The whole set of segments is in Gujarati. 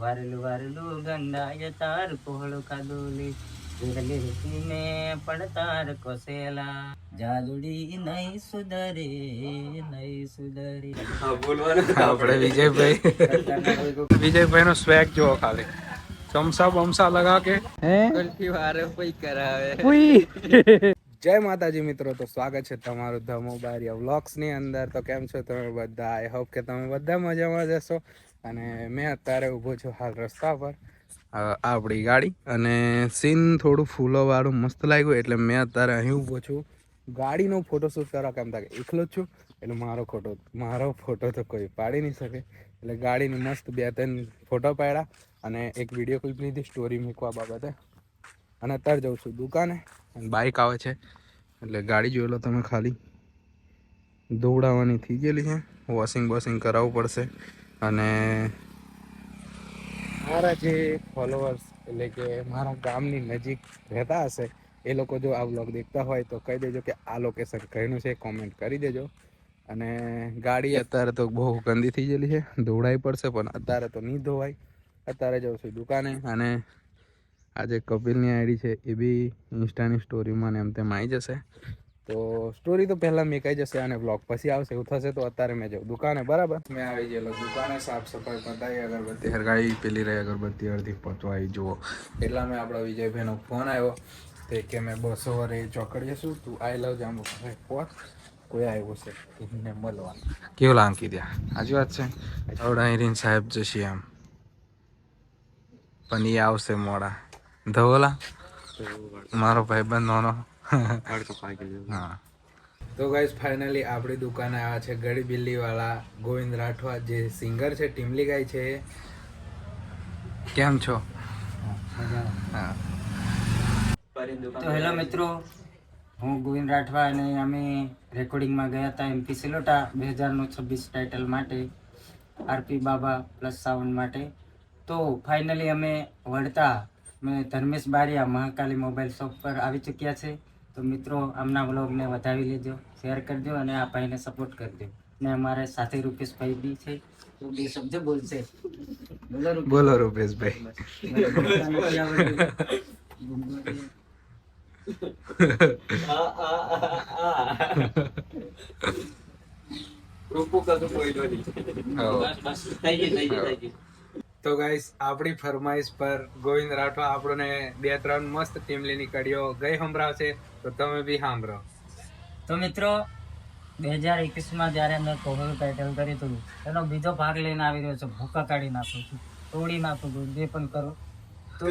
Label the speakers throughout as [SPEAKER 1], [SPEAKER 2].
[SPEAKER 1] વારેલું વારેલું ગંડાય તાર કોહળું ખાધુલી વિરલી મેં પણ તાર કોસેલા જાદુડી નહીં સુધરે નહીં સુધરે.
[SPEAKER 2] આપણે વિજયભાઈ નો સ્વેગ જોવો ખાલી ચમસા બમસા લગા કે જય માતાજી મિત્રો, તો સ્વાગત છે તમારું ધ મોબાઈલ વ્લોગ્સ ની અંદર. તો કેમ છો તમે બધા? આઈ હોપ કે તમે બધા મજામાં જશો. અને મેં અત્યારે ઊભો છું હાલ રસ્તા પર, આપણી ગાડી, અને સીન થોડું ફૂલો વાળું મસ્ત લાગ્યું એટલે મેં અત્યારે અહીં ઊભો છું ગાડીનો ફોટોશૂટ કરવા. કેમ થાય એકલો જ છું એટલે મારો ફોટો તો કોઈ પાડી નહીં શકે, એટલે ગાડીની મસ્ત 2-3 ફોટો પાડ્યા અને એક વિડીયો ક્લિપ લીધી સ્ટોરી મૂકવા બાબતે. અને અત્યારે જાઉં છું દુકાને, બાઇક આવે છે એટલે ગાડી જોઈ લો તમે, ખાલી દોડાવવાની થઈ ગયેલી છે, વોશિંગ કરાવવું પડશે. અને મારા જે ફોલોઅર્સ એટલે કે મારા ગામની નજીક રહેતા હશે એ લોકો જો આ વ્લોગ દેખતા હોય તો કહી દેજો કે આ લોકેશન કઈનું છે, કોમેન્ટ કરી દેજો. અને ગાડી અત્યારે તો બહુ ગંદી થઈ ગયેલી છે, ધોવડાવી પડશે, પણ અત્યારે તો નહીં ધોવાય. અત્યારે જાઉં છું દુકાને. અને આજે કપિલની આઈડી છે એ બી ઇન્સ્ટાની સ્ટોરીમાં ને એમ તેમ આવી જશે. તો સ્ટોરી તો પહેલાં મેકાઈ જશે અને બ્લોગ પછી આવશે, એવું થશે. તો અત્યારે મેં જાઉં દુકાને, બરાબર. મેં આવી ગયેલો દુકાને, સાફ સફાઈ પતાવી, અગરબત્તી હરગાવી, પેલી રહી અગરબત્તી અડધી પતવાઈ જુઓ. એટલા મેં આપણા વિજયભાઈનો ફોન આવ્યો તે કે મેં 200 વરે ચોકડીએ છું, તું આઈ લવ જાંબુ ફોન કોઈ આવ્યું છે એને મળવા. કેવું લાંકી ત્યાં સાચી વાત છે. આવડા હિરીન સાહેબ જશે એમ, પણ એ આવશે મોડા. ધવલા મારો ભાઈબંધ નોનો. હા, તો ગાઈસ ફાઇનલી આપણી દુકાને આવ્યા છે ગળી બિલ્લી વાળા ગોવિંદ રાઠવા, જે સિંગર છે, ટીમલી ગાય છે. કેમ છો? હા,
[SPEAKER 1] તો હેલો મિત્રો, હું ગોવિંદ રાઠવા અને અમે રેકોર્ડિંગમાં ગયા હતા MP સિલોટા 2026 ટાઇટલ માટે, આરપી બાબા પ્લસ સાઉન્ડ માટે. તો ફાઇનલી અમે વળતા મેં ધર્મેશ બારિયા મહાકાલી મોબાઈલ શોપ પર આવી ચૂક્યા છે. તો મિત્રો આમના વ્લોગને વધાવી લેજો, શેર કરજો અને આ ભાઈને સપોર્ટ કરજો. ને અમારે સાથે રૂપેશભાઈ બી છે, તો બે શબ્દ બોલશે.
[SPEAKER 2] બોલો રૂપેશભાઈ. તો ગાઈસ આપણી ફરમાઈશ પર ગોવિંદ રાઠવા આપણને 2-3 મસ્ત ટીમલીની કડીઓ ગઈ સંભળાવશે, તો તમે બી સાંભળો.
[SPEAKER 1] તો મિત્રો 2021માં જ્યારે મેં કોહળું ટાઇટલ કર્યું હતું એનો બીજો ભાગ લઈને આવી રહ્યો છું. ભૂકા કાઢી નાખું છું, તોડી નાખું છું, જે પણ કરું તો.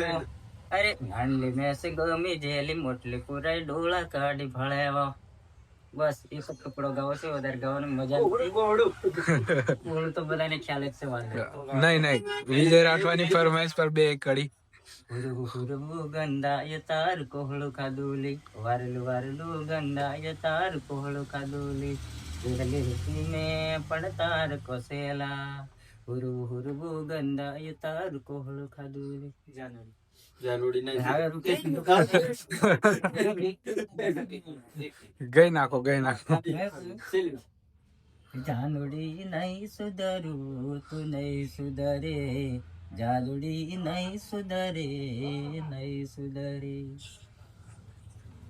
[SPEAKER 1] અરે નાનલી મેસે ગમી જેલી મોટલી પુરાઈ ડોળા કાઢી ભળેવા. બસ એક જ ટુકડો ગાવો છે, વધારે ગાવાની મજા બોલું તો બધાને ખ્યાલ જ છે.
[SPEAKER 2] નહીં વિજય રાઠવાની ફરમાઈશ પર 2 કડી.
[SPEAKER 1] ગંડાય તાર કોહળું ખાધુલી વારેલું વારેલું ગંડાય તાર કોહળું ખાધુલી વિરલી મેં પણ તાર કોસેલા હુરુ હુરુ ગંડાય તાર કોહળું ખાધુલી.
[SPEAKER 2] ગઈ નાખો
[SPEAKER 1] જાનુડી નહીં સુધરું તું નહીં સુધરે, જાદુડી નહીં સુધરે નહીં સુધરે.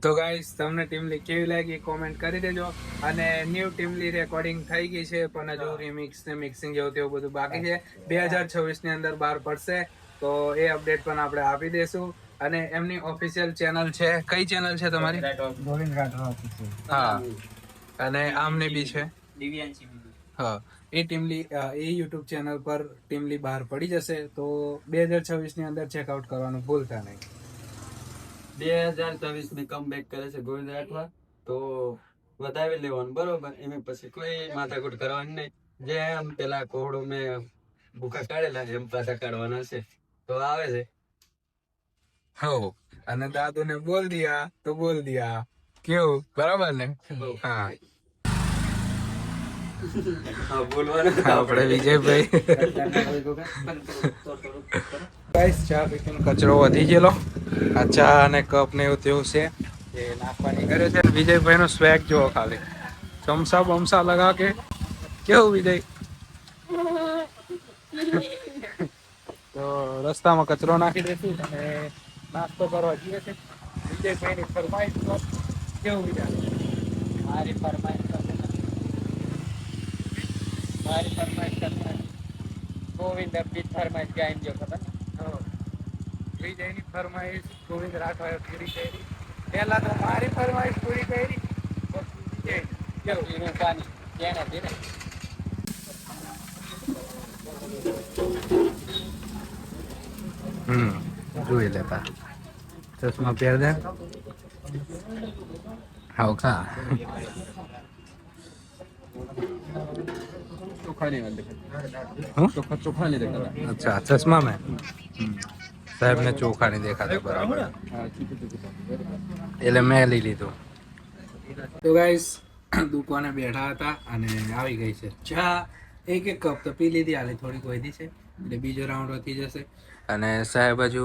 [SPEAKER 2] તો ગાઈસ તમને ટીમલી કેવી લાગી કોમેન્ટ કરી દેજો. અને ન્યૂ ટીમલી રેકોર્ડિંગ થઈ ગઈ છે, પણ હજુ રિમિક્સ ને મિક્સિંગ જેવું તેવું બધું બાકી છે. 2026 ની અંદર બહાર પડશે, તો એ અપડેટ પણ આપણે આપી દેશું. અને એમની ઓફિશિયલ ચેનલ છે, કઈ ચેનલ છે તમારી?
[SPEAKER 1] ગોવિંદ રાઠવા ઓફિશિયલ.
[SPEAKER 2] હા, અને આમને બી છે હા. એ ટીમલી એ યુટ્યુબ ચેનલ પર ટીમલી બહાર પડી જશે, તો 2026 ની અંદર ચેકઆઉટ કરવાનું ભૂલતા નહીં.
[SPEAKER 3] 2024 ની કમબેક કરે છે ગોવિંદ રાઠવા, તો વધાવી લેવાનું, બરોબર. એમ પછી કોઈ માથાકૂટ કરવાની નહીં. જેમ પેલા કોહડો મેં ભૂખા કાઢેલા એમ પાછા કાઢવાના છે, તો આવે છે.
[SPEAKER 2] હો, અને દાદુ ને બોલ દિયા તો બોલ દિયા, કેવું બરાબર ને? હા, આપણે વિજયભાઈ ગાઈસ ચા પીને કચરો વધી ગયેલો, આ ચા અને કપ ને એવું તેવું છે એ નાખવાની કરે છે. વિજયભાઈ નો સ્વેગ જોવો ખાલી, ચમસા બમસા લગા કે કેવું વિજય. તો તો રસ્તામાં કચરો નાખી દઈશું અને નાસ્તો કરવા જઈએ છે. વિજયભાઈની ફરમાઈશ તો કેવું વિચાર?
[SPEAKER 1] મારી ફરમાઈશ કરતા ગોવિંદ અબ્બી ફરમાઈશ ગાઈને જો ખબર
[SPEAKER 2] વિજયની ફરમાઈશ ગોવિંદ રાઠવાએ પૂરી કરી. પહેલા તો મારી ફરમાઈશ પૂરી કરી, પછી વિજયની.
[SPEAKER 1] એનું પાણી જેને ધીરે
[SPEAKER 2] જોઈ લેતા ચશ્મા પહેર દે. હાવ ખા
[SPEAKER 3] ચોખા નહીં દેખાતા.
[SPEAKER 2] અચ્છા ચશ્મા મેં સાહેબ ને ચોખા નહીં દેખાતા બરાબર, એટલે મેં લઈ લીધું. તો ગાઈસ દુકાને બેઠા હતા અને આવી ગઈ છે ચા. એક કપ તો પી લીધી, હાલે થોડીક વધી છે એટલે બીજો રાઉન્ડ વધી જશે. અને સાહેબ હજુ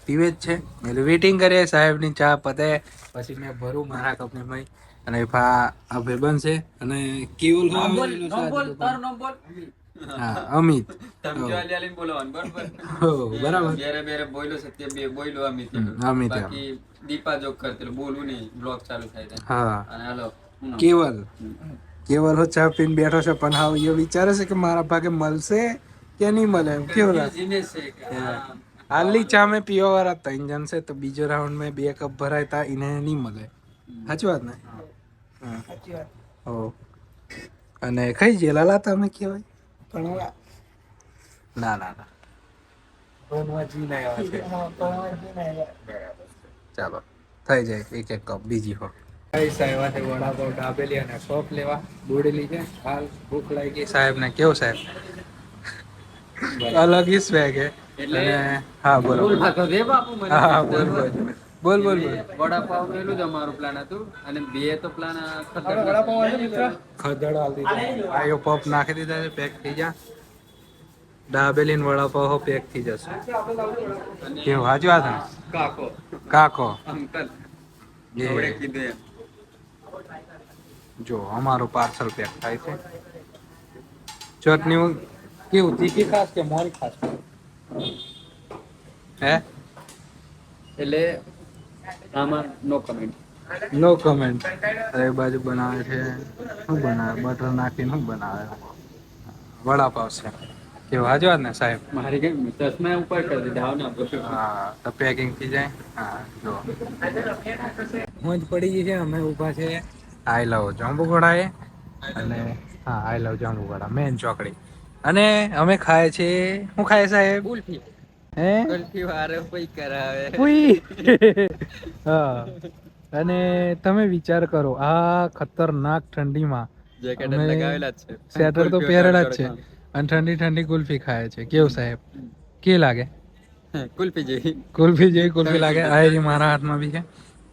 [SPEAKER 2] પીવે જ છે એટલે વેઇટિંગ કરીએ સાહેબની ચા પતે પછી મેં ભરું મારા કપને ભાઈ. અને આ ભાઈ બનશે અને કેવલ હા અમિત
[SPEAKER 3] બોલવાનું બરોબર.
[SPEAKER 2] હો બરાબર
[SPEAKER 3] બેરે બેરે બોલ્યો સત્ય બે બોલ્યો અમિત.
[SPEAKER 2] અમિત
[SPEAKER 3] બાકી દીપા જોક કરતે બોલવું નહીં, બ્લોગ ચાલુ થાય ત્યાં.
[SPEAKER 2] હા
[SPEAKER 3] અને હાલો
[SPEAKER 2] કેવલ હો ચા પીને બેઠો છે પણ હા એ વિચારે છે કે મારા ભાગે મળશે કે નહીં મળે એમ કેવું લાગે.
[SPEAKER 3] બિઝનેસ છે કે
[SPEAKER 2] હાલી ચા મેં પીવા વાળા 3 જણ છે તો બીજો રાઉન્ડ મેં 2 કપ ભરાય તા એને નહીં મળે. સાચી વાત ને? હો અને કઈ જેલાલા તમે કહેવાય પણ ના ના ના ચાલો થઈ જાય એક કપ બીજી હો. વડાપાવ ડાબેલી અને સોપ લેવા દોડેલી છે. હાલ ભૂખ લાગી સાહેબ ને. કેવું સાહેબ? અલગ ઈ સ્વેગ હે. અને હા બોલો. હા બોલ બોલ બોલ બોલ.
[SPEAKER 3] વડાપાવ પેલું જ અમારું પ્લાન હતું અને બે તો પ્લાન
[SPEAKER 2] ખદડ આલી આયો પપ નાખી દીધા છે, પેક થઈ જા. ડાબેલી ને વડાપાવ પેક થઈ જશે. કેવું હાજી વાત ને? કાકો
[SPEAKER 3] અંકલ
[SPEAKER 2] એ
[SPEAKER 3] કીધું એમ.
[SPEAKER 2] જો અમારું પાર્સલ પેક થાય છે. ચટણી કેવું તીખી ખાસ કે મોરી ખાસ? હે
[SPEAKER 3] એટલે આમાં નો કમેન્ટ.
[SPEAKER 2] નો કમેન્ટ. અરે બાજુ બનાવે છે શું બનાવે? બટર નાખીને શું બનાવે? વડાપાવ છે. કેવું હાજી વાત ને સાહેબ?
[SPEAKER 3] મારી કેમ ચશ્મા ઉપર કરી દીધા આવ ના.
[SPEAKER 2] હા તો પેકિંગ થઈ જાય. હા જો મોજ પડી ગઈ છે. અમે ઊભા છે આઈ લવ જાંબુઘોડા અને હા આઈ લવ જાંબુઘોડા મેન ચોકડી. અને અમે ખાય છે શું ખાય સાહેબ?
[SPEAKER 3] કુલ્ફી.
[SPEAKER 2] હે
[SPEAKER 3] કુલ્ફી વારે કોઈ કરાવે.
[SPEAKER 2] ઉઈ. હા અને તમે વિચાર કરો આ ખતરનાક ઠંડીમાં
[SPEAKER 3] જેકેટ
[SPEAKER 2] અમે
[SPEAKER 3] લગાવેલા જ છે.
[SPEAKER 2] સ્વેટર તો પહેરેલા જ છે અને ઠંડી ઠંડી કુલ્ફી ખાય છે. કેવું સાહેબ કે લાગે?
[SPEAKER 3] કુલ્ફી જેવી.
[SPEAKER 2] કુલ્ફી લાગે. આ મારા હાથમાં બી છે.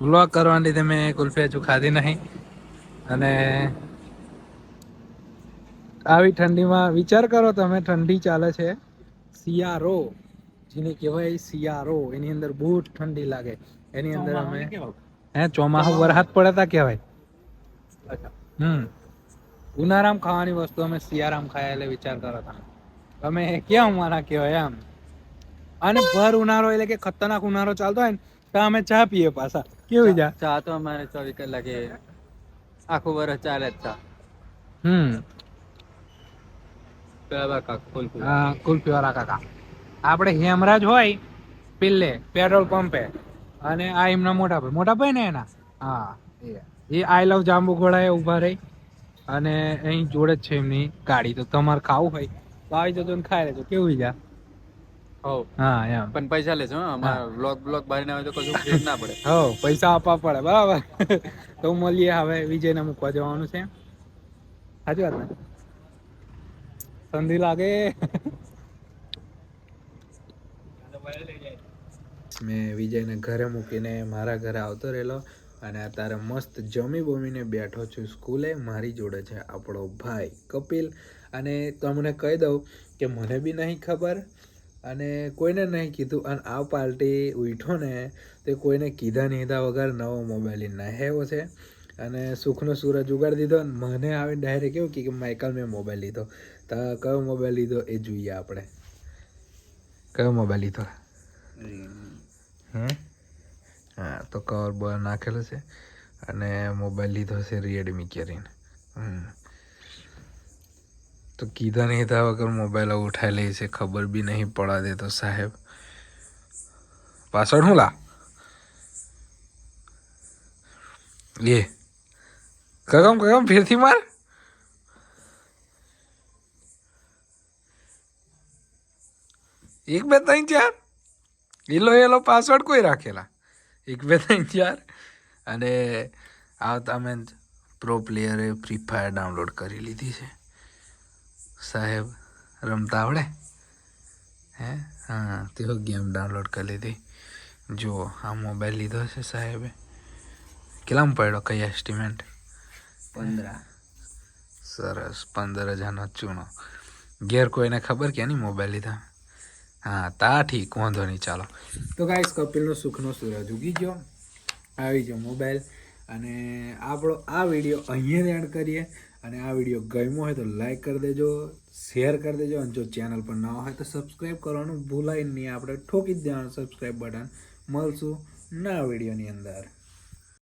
[SPEAKER 2] વ્લોગ કરવાને લીધે મેં કુલ્ફી હજુ ખાધી નહીં. અને આવી ઠંડીમાં વિચાર કરો તમે, ઠંડી ચાલે છે, શિયાળો જેને કહેવાય શિયાળો, એની અંદર બહુ ઠંડી લાગે. એની અંદર અમે ચોમાસું વરસાદ પડે તા કહેવાય. ઉનાળામાં ખાવાની વસ્તુ અમે શિયાળામાં ખાય એટલે વિચાર કરો તમે. અમે ક્યાં ઉનાળા કહેવાય એમ. અને ભર ઉનાળો એટલે કે ખતરનાક ઉનાળો ચાલતો હોય ને તો અમે ચા પીએ પાછા. કેવી
[SPEAKER 3] ચા તો અમારે 24 કલાકે આખું વર્ષ ચાલે જ ચા.
[SPEAKER 2] કુલ્ફી વાળા કાકા આપણે હેમરાજ હોય પેલે પેટ્રોલ પંપે અને આ એમના મોટા ભાઈ ને એના હા એ આઈ લવ જાંબુઘોડા એ ઉભા રહી અને અહીં જોડે જ છે એમની ગાડી. તો તમારે ખાવું હોય તો આવી જતો ને ખાઈ લેજો. કેવું જા? હા એમ
[SPEAKER 3] પણ પૈસા લેજો અમારા બ્લોગ બહાર ના હોય તો કશું ફેર ના પડે.
[SPEAKER 2] પૈસા આપવા પડે બરાબર. તો મળીએ હવે. વિજયને મૂકવા જવાનું છે. સાચી વાત ને? સંધી લાગે. મેં વિજયને ઘરે મૂકીને મારા ઘરે આવતો રહેલો અને અત્યારે મસ્ત જમી બમીને બેઠો છું સ્કૂલે. મારી જોડે છે આપણો ભાઈ કપિલ. અને તમને કહી દઉં કે મને બી નહીં ખબર અને કોઈને નહીં કીધું. અને આ પાર્ટી ઉઠો ને તે કોઈને કીધા નીધા વગર નવો મોબાઈલ નાહેવો છે અને સુખનો સૂરજ ઉગાડી દીધો. અને મને આવે ડાયરેક્ટ કેવું કે માઇકલ મેં મોબાઈલ લીધો. તો કયો મોબાઈલ લીધો એ જોઈએ આપણે. કયો મોબાઈલ લીધો? હા તો કવર બર નાખેલું છે અને મોબાઈલ લીધો છે રેડમી કરીને. તો કીધા નહીં હતા વગર મોબાઈલ ઉઠાઈ લે છે, ખબર બી નહીં પડા દે તો સાહેબ. પાછળ શું લા એ કગમ ફેરથી માર. એક બે ત્રણ ચાર એલો પાસવર્ડ કોઈ રાખેલા 1 2 3 4. અને આવતા મેં પ્રો પ્લેયરે ફ્રી ફાયર ડાઉનલોડ કરી લીધી છે સાહેબ. રમતા આવડે હે? હા તેઓ ગેમ ડાઉનલોડ કરી લીધી. જો આ મોબાઈલ લીધો છે સાહેબે. કેટલામાં પડ્યો કઈ એસ્ટિમેટ?
[SPEAKER 1] 15.
[SPEAKER 2] સરસ 15,000નો ચૂનો. ઘેર કોઈને ખબર કે નહીં મોબાઈલ લીધા? હા તા ઠીક, વાંધો નહીં, ચાલો. તો ગાઈસ કપિલનો સુખનો સૂરજ ઉગી ગયો, આવી ગયો મોબાઈલ. અને આપણો આ વિડીયો અહીંયા એડ કરીએ. અને આ વિડીયો ગમ્યો હોય તો લાઈક કરી દેજો, શેર કરી દેજો. અને જો ચેનલ પર નવા હોય તો સબસ્ક્રાઈબ કરવાનું ભૂલાય નહીં. આપણે ઠોકી જ દેવાનું સબસ્ક્રાઈબ બટન. મળશું નવા વિડીયોની અંદર.